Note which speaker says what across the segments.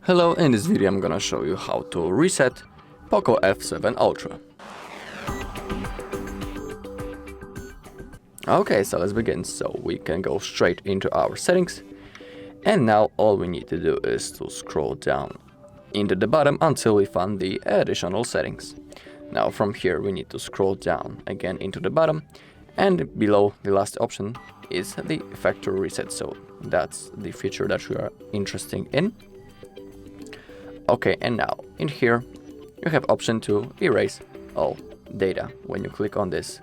Speaker 1: Hello, in this video I'm gonna show you how to reset Poco F7 Ultra. Okay, so let's begin. So we can go straight into our settings, and now all we need to do is to scroll down into the bottom until we find the additional settings. Now from here we need to scroll down again into the bottom, and below the last option is the factory reset, so that's the feature that we are interested in. Okay, and now in here you have option to erase all data when you click on this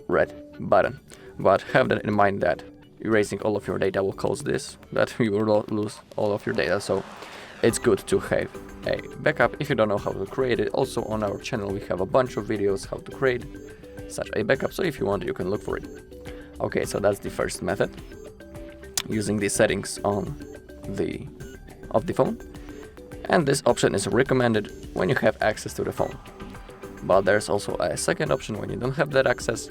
Speaker 1: red button. But have that in mind that erasing all of your data will cause this, that you will lose all of your data, so it's good to have a backup if you don't know how to create it. Also on our channel we have a bunch of videos how to create such a backup, so if you want you can look for it. Okay, so that's the first method, using the settings of the phone. And this option is recommended when you have access to the phone. But there's also a second option when you don't have that access,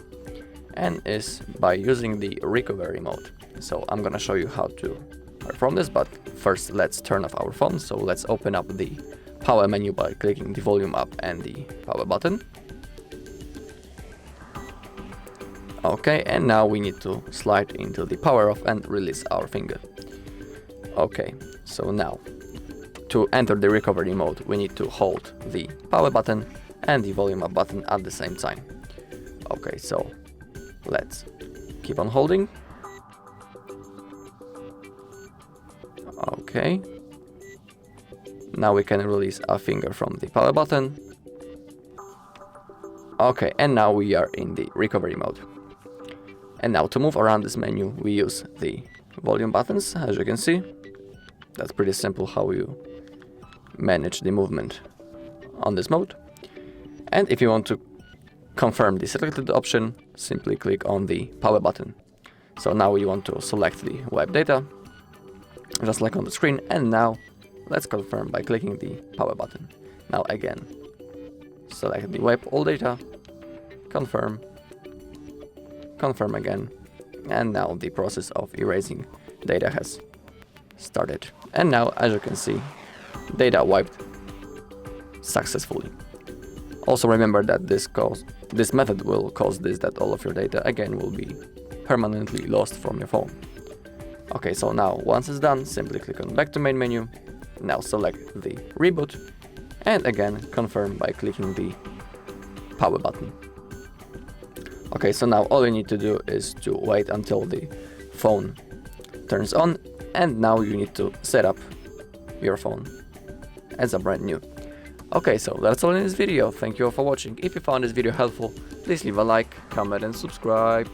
Speaker 1: and is by using the recovery mode. So I'm gonna show you how to perform this, but first let's turn off our phone. So let's open up the power menu by clicking the volume up and the power button. Okay, and now we need to slide into the power off and release our finger. Okay, so now to enter the recovery mode, we need to hold the power button and the volume up button at the same time. Okay, so let's keep on holding. Okay. Now we can release our finger from the power button. Okay, and now we are in the recovery mode. And now to move around this menu, we use the volume buttons, as you can see. That's pretty simple how you manage the movement on this mode. And if you want to confirm the selected option, simply click on the power button. So now we want to select the wipe data, just like on the screen, and now let's confirm by clicking the power button. Now again, select the wipe all data, confirm, confirm again, and now the process of erasing data has started. And now, as you can see, data wiped successfully. Also remember that this method will cause this, that all of your data again will be permanently lost from your phone. Okay, so now once it's done, simply click on back to main menu. Now select the reboot and again confirm by clicking the power button. Okay, so now all you need to do is to wait until the phone turns on, and now you need to set up your phone as a brand new. Okay, so that's all in this video. Thank you all for watching. If you found this video helpful, please leave a like, comment and subscribe.